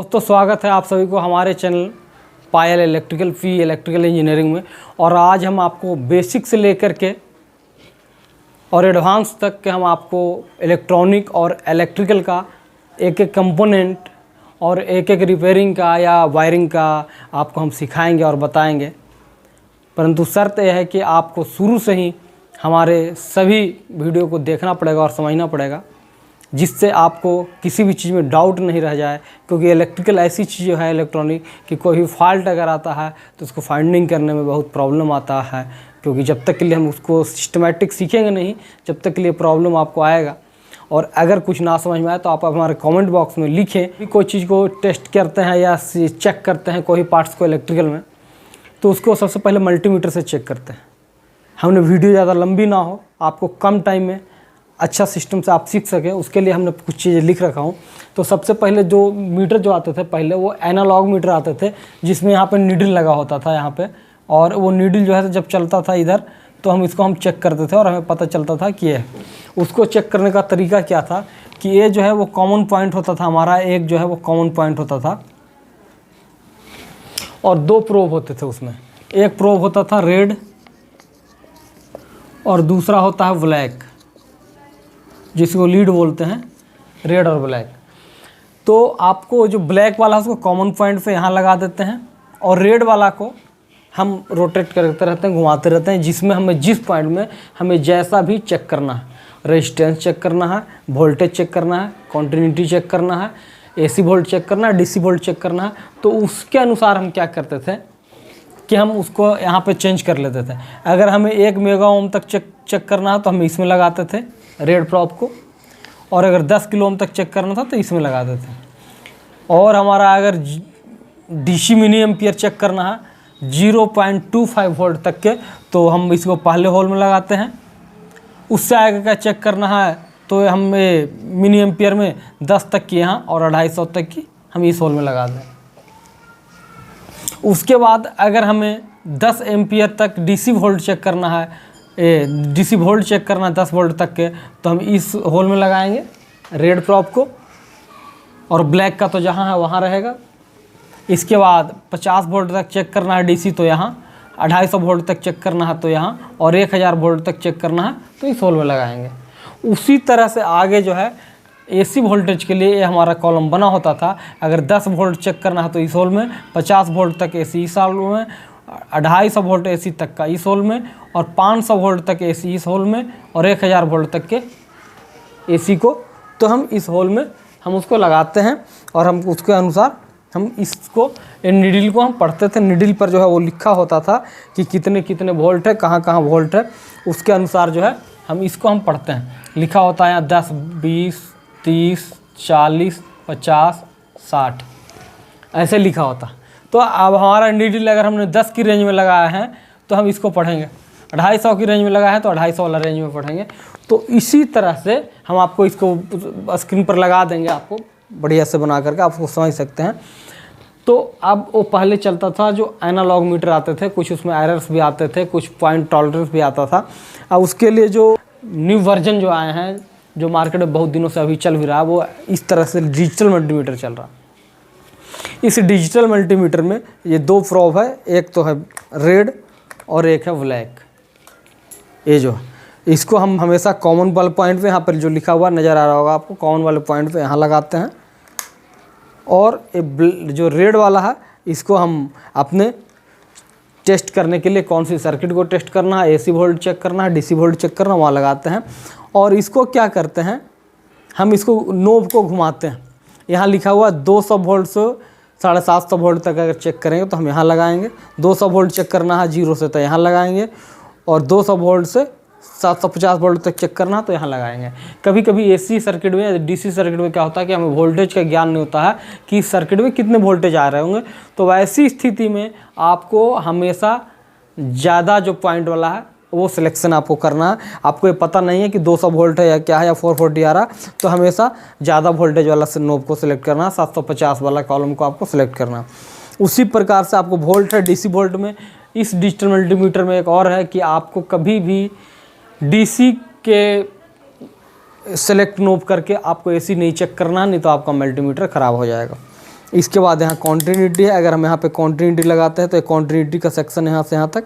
दोस्तों स्वागत है आप सभी को हमारे चैनल पायल इलेक्ट्रिकल इंजीनियरिंग में। और आज हम आपको बेसिक से लेकर के और एडवांस तक के हम आपको इलेक्ट्रॉनिक और इलेक्ट्रिकल का एक एक कंपोनेंट और एक एक रिपेयरिंग का या वायरिंग का आपको हम सिखाएंगे और बताएंगे। परंतु शर्त यह है कि आपको शुरू से ही हमारे सभी वीडियो को देखना पड़ेगा और समझना पड़ेगा, जिससे आपको किसी भी चीज़ में डाउट नहीं रह जाए। क्योंकि इलेक्ट्रिकल ऐसी चीज़ है इलेक्ट्रॉनिक कि कोई भी फॉल्ट अगर आता है तो उसको फाइंडिंग करने में बहुत प्रॉब्लम आता है। क्योंकि जब तक के लिए हम उसको सिस्टमेटिक सीखेंगे नहीं, जब तक के लिए प्रॉब्लम आपको आएगा। और अगर कुछ ना समझ में आए तो आप हमारे कमेंट बॉक्स में लिखें। कोई चीज़ को टेस्ट करते हैं या चेक करते हैं कोई पार्ट्स को इलेक्ट्रिकल में, तो उसको सबसे पहले मल्टीमीटर से चेक करते हैं। हमने वीडियो ज़्यादा लंबी ना हो, आपको कम टाइम में अच्छा सिस्टम से आप सीख सकें, उसके लिए हमने कुछ चीज़ें लिख रखा हूँ। तो सबसे पहले जो मीटर जो आते थे पहले वो एनालॉग मीटर आते थे, जिसमें यहाँ पे नीडल लगा होता था यहाँ पे, और वो नीडल जो है जब चलता था इधर तो हम इसको चेक करते थे और हमें पता चलता था कि ये उसको चेक करने का तरीका क्या था कि ये जो है वो कॉमन पॉइंट होता था हमारा, एक जो है वो कॉमन पॉइंट होता था और दो प्रोब होते थे उसमें। एक प्रोब होता था रेड और दूसरा होता है ब्लैक, जिसको लीड बोलते हैं, रेड और ब्लैक। तो आपको जो ब्लैक वाला है उसको कॉमन पॉइंट पे यहाँ लगा देते हैं और रेड वाला को हम रोटेट करते रहते हैं, घुमाते रहते हैं, जिसमें हमें जिस पॉइंट में हमें जैसा भी चेक करना है, रेजिस्टेंस चेक करना है, वोल्टेज चेक करना है, कॉन्टिन्यूटी चेक करना है, AC वोल्ट चेक करना है, DC वोल्ट चेक करना है, तो उसके अनुसार हम क्या करते थे कि हम उसको यहाँ पे चेंज कर लेते थे। अगर हमें 1 मेगा ओम तक चेक करना है तो हम इसमें लगाते थे रेड प्रॉप को, और अगर 10 किलो ओम तक चेक करना था तो इसमें लगाते थे। और हमारा अगर DC मिनी एम्पियर चेक करना है 0.25 वोल्ट तक के, तो हम इसको पहले होल में लगाते हैं। उससे आगे का चेक करना है तो हम मिनी एम्पियर में 10 तक की यहाँ और 250 तक की हम इस होल में लगा दें। उसके बाद अगर हमें 10 एम्पियर तक DC वोल्ट चेक करना है, DC वोल्ट चेक करना है 10 वोल्ट तक के, तो हम इस होल में लगाएंगे रेड प्रॉप को, और ब्लैक का तो जहाँ है वहाँ रहेगा। इसके बाद 50 वोल्ट तक चेक करना है DC, तो यहाँ 250 वोल्ट तक चेक करना है तो यहाँ, और 1000 वोल्ट तक चेक करना है तो इस होल में लगाएंगे। उसी तरह से आगे जो है AC वोल्टेज के लिए ये हमारा कॉलम बना होता था। अगर 10 वोल्ट चेक करना है तो इस होल में, 50 वोल्ट तक AC इस होल में, 250 वोल्ट AC तक का इस होल में, और 500 वोल्ट तक AC इस होल में, और 1000 वोल्ट तक के AC को तो हम इस होल में हम उसको लगाते हैं। और हम उसके अनुसार हम इसको नीडल को हम पढ़ते थे। नीडल पर जो है वो लिखा होता था कि कितने कितने वोल्ट है, कहाँ कहाँ वोल्ट है, उसके अनुसार जो है हम इसको हम पढ़ते हैं। लिखा होता है यहाँ 10, 20, 30, 40, 50, 60 ऐसे लिखा होता। तो अब हमारा नीडल अगर हमने 10 की रेंज में लगाया है तो हम इसको पढ़ेंगे, 250 की रेंज में लगाया है तो 250 वाला रेंज में पढ़ेंगे। तो इसी तरह से हम आपको इसको स्क्रीन पर लगा देंगे, आपको बढ़िया से बना करके आपको समझ सकते हैं। तो अब वो पहले चलता था जो एनालॉग मीटर आते थे, कुछ उसमें एरर्स भी आते थे, कुछ पॉइंट टॉलरेंस भी आता था। अब उसके लिए जो न्यू वर्जन जो आए हैं, जो मार्केट में बहुत दिनों से अभी चल भी रहा है, वो इस तरह से डिजिटल मल्टीमीटर चल रहा है। इस डिजिटल मल्टीमीटर में ये 2 प्रोब है, एक तो है रेड और एक है ब्लैक। ये जो इसको हम हमेशा कॉमन वाले पॉइंट पे, यहाँ पर जो लिखा हुआ नज़र आ रहा होगा आपको, कॉमन वाले पॉइंट पे यहाँ लगाते हैं। और ये जो रेड वाला है इसको हम अपने टेस्ट करने के लिए कौन सी सर्किट को टेस्ट करना है, AC वोल्ट चेक करना है, DC वोल्ट चेक करना, वहाँ लगाते हैं। और इसको क्या करते हैं, हम इसको नोब को घुमाते हैं। यहाँ लिखा हुआ 200 वोल्ट से 750 वोल्ट तक अगर चेक करेंगे तो हम यहाँ लगाएंगे। 200 वोल्ट चेक करना है 0 से तो यहाँ लगाएंगे, और 200 वोल्ट से 750 वोल्ट तक चेक करना है तो यहाँ लगाएंगे। कभी कभी AC सर्किट में या DC सर्किट में क्या होता है कि हमें वोल्टेज का ज्ञान नहीं होता है कि इस सर्किट में कितने वोल्टेज आ रहे होंगे। तो वैसी स्थिति में आपको हमेशा ज़्यादा जो पॉइंट वाला है वो सिलेक्शन आपको करना है। आपको ये पता नहीं है कि 200 वोल्ट है या क्या है या 440 आ रहा, तो हमेशा ज़्यादा वोल्टेज वाला नोब को सिलेक्ट करना है, 750 वाला कॉलम को आपको सिलेक्ट करना। उसी प्रकार से आपको वोल्ट है DC वोल्ट में। इस डिजिटल मल्टीमीटर में एक और है कि आपको कभी भी DC के सेलेक्ट नोब करके आपको AC नहीं चेक करना, नहीं तो आपका मल्टीमीटर ख़राब हो जाएगा। इसके बाद यहाँ कॉन्टिन्यूटी है। अगर हम यहाँ पे कॉन्टिन्यूटी लगाते हैं तो कॉन्टिन्यूटी का सेक्शन यहाँ से यहाँ तक,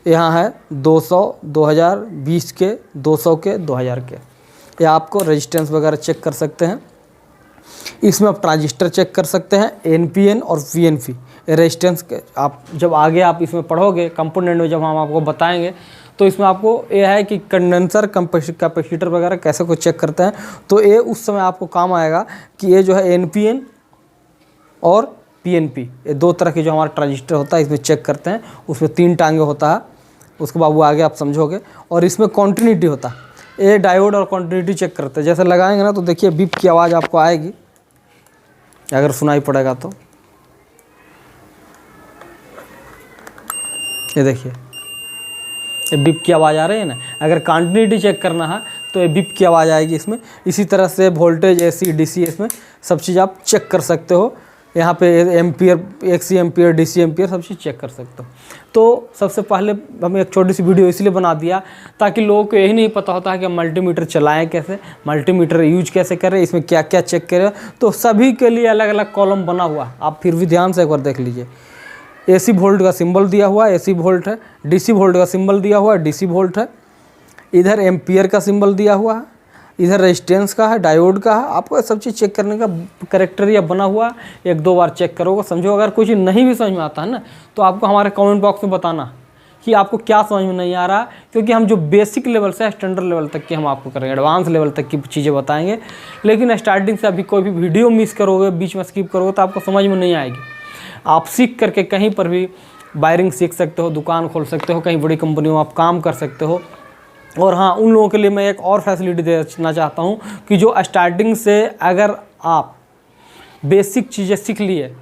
यहाँ है 200, 2000, 20 के, 200 के, 2000 के। या आपको रेजिस्टेंस वगैरह चेक कर सकते हैं। इसमें आप ट्रांजिस्टर चेक कर सकते हैं, NPN और VNP रेजिस्टेंस के। आप जब आगे आप इसमें पढ़ोगे कंपोनेंट में, जब हम आपको बताएंगे, तो इसमें आपको ये है कि कंडेंसर कैपेसिटर वगैरह कैसे को चेक करते हैं। तो ये उस समय आपको काम आएगा कि ये जो है NPN और PNP, ये दो तरह के जो हमारा ट्रांजिस्टर होता है इसमें चेक करते हैं। उसमें 3 टांगे होता है, उसके बाद वो आगे आप समझोगे। और इसमें कॉन्टिन्यूटी होता है, ये डायोड और कॉन्टिन्यूटी चेक करते हैं। जैसे लगाएंगे ना तो देखिए बीप की आवाज़ आपको आएगी, अगर सुनाई पड़ेगा तो ये देखिए ये बीप की आवाज़ आ रही है ना। अगर कंटिन्यूटी चेक करना है तो ये बीप की आवाज़ आएगी इसमें। इसी तरह से वोल्टेज AC DC इसमें सब चीज़ आप चेक कर सकते हो। यहाँ पे ampere, AC ampere, DC ampere सब चीज़ चेक कर सकते हो। तो सबसे पहले हम एक छोटी सी वीडियो इसलिए बना दिया ताकि लोगों को यही नहीं पता होता है कि मल्टीमीटर चलाएं कैसे, मल्टीमीटर यूज कैसे करें, इसमें क्या क्या चेक करें। तो सभी के लिए अलग अलग कॉलम बना हुआ, आप फिर भी ध्यान से एक बार देख लीजिए। AC वोल्ट का सिंबल दिया हुआ है, AC वोल्ट है। DC वोल्ट का सिंबल दिया हुआ है, DC वोल्ट है। इधर एम्पियर का सिंबल दिया हुआ है, इधर रेजिस्टेंस का है, डायोड का है। आपको सब चीज़ चेक करने का करेक्टेरिया बना हुआ, 1-2 बार चेक करोगे समझो। अगर कुछ नहीं भी समझ में आता है ना तो आपको हमारे कमेंट बॉक्स में बताना कि आपको क्या समझ में नहीं आ रहा, क्योंकि हम जो बेसिक लेवल से स्टैंडर्ड लेवल तक की हम आपको करेंगे, एडवांस लेवल तक की चीज़ें बताएंगे। लेकिन स्टार्टिंग से अभी कोई भी वीडियो मिस करोगे, बीच में स्किप करोगे तो आपको समझ में नहीं आएगी। आप सीख करके कहीं पर भी वायरिंग सीख सकते हो, दुकान खोल सकते हो, कहीं बड़ी कंपनियों में आप काम कर सकते हो। और हाँ, उन लोगों के लिए मैं एक और फैसिलिटी देना चाहता हूँ कि जो स्टार्टिंग से अगर आप बेसिक चीज़ें सीख लिए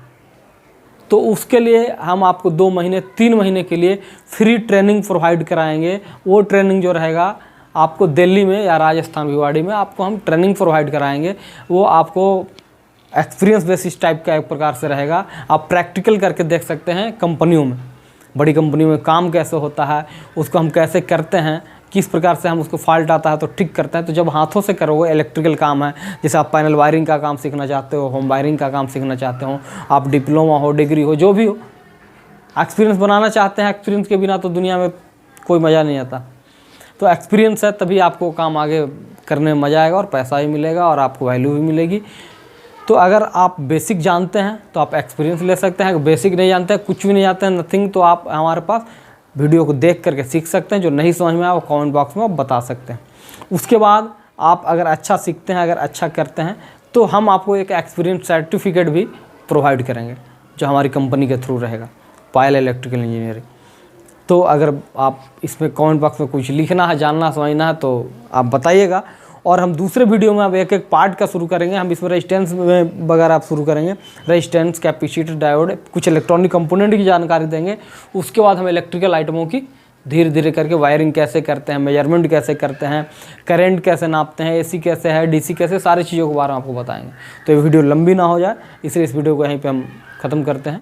तो उसके लिए हम आपको 2 महीने 3 महीने के लिए फ्री ट्रेनिंग प्रोवाइड कराएंगे। वो ट्रेनिंग जो रहेगा आपको दिल्ली में या राजस्थान भिवाड़ी में आपको हम ट्रेनिंग प्रोवाइड कराएंगे। वो आपको एक्सपीरियंस बेसिस टाइप का एक प्रकार से रहेगा। आप प्रैक्टिकल करके देख सकते हैं कंपनियों में, बड़ी कंपनियों में काम कैसे होता है, उसको हम कैसे करते हैं, किस प्रकार से हम उसको फॉल्ट आता है तो ठीक करते हैं। तो जब हाथों से करोगे, इलेक्ट्रिकल काम है, जैसे आप पैनल वायरिंग का काम सीखना चाहते हो, होम वायरिंग का काम सीखना चाहते हो, आप डिप्लोमा हो, डिग्री हो, जो भी हो, एक्सपीरियंस बनाना चाहते हैं। एक्सपीरियंस के बिना तो दुनिया में कोई मज़ा नहीं आता। तो एक्सपीरियंस है तभी आपको काम आगे करने में मज़ा आएगा और पैसा भी मिलेगा और आपको वैल्यू भी मिलेगी। तो अगर आप बेसिक जानते हैं तो आप एक्सपीरियंस ले सकते हैं। अगर बेसिक नहीं जानते हैं, कुछ भी नहीं जानते हैं, नथिंग, तो आप हमारे पास वीडियो को देख करके सीख सकते हैं। जो नहीं समझ में आया वो कमेंट बॉक्स में आप बता सकते हैं। उसके बाद आप अगर अच्छा सीखते हैं, अगर अच्छा करते हैं, तो हम आपको एक एक्सपीरियंस सर्टिफिकेट भी प्रोवाइड करेंगे जो हमारी कंपनी के थ्रू रहेगा, पायल इलेक्ट्रिकल इंजीनियरिंग। तो अगर आप इसमें कमेंट बॉक्स में कुछ लिखना है, जानना समझना है तो आप बताइएगा। और हम दूसरे वीडियो में अब एक पार्ट का शुरू करेंगे। हम इसमें रेजिस्टेंस में वगैरह आप शुरू करेंगे, रेजिस्टेंस, कैपेसिटर, डायोड, कुछ इलेक्ट्रॉनिक कंपोनेंट की जानकारी देंगे। उसके बाद हम इलेक्ट्रिकल आइटमों की धीरे धीरे करके वायरिंग कैसे करते हैं, मेजरमेंट कैसे करते हैं, करंट कैसे नापते हैं, AC कैसे है, DC कैसे, सारी चीज़ों के बारे में आपको बताएंगे। तो ये वीडियो लंबी ना हो जाए, इसलिए इस वीडियो को यहीं पर हम ख़त्म करते हैं।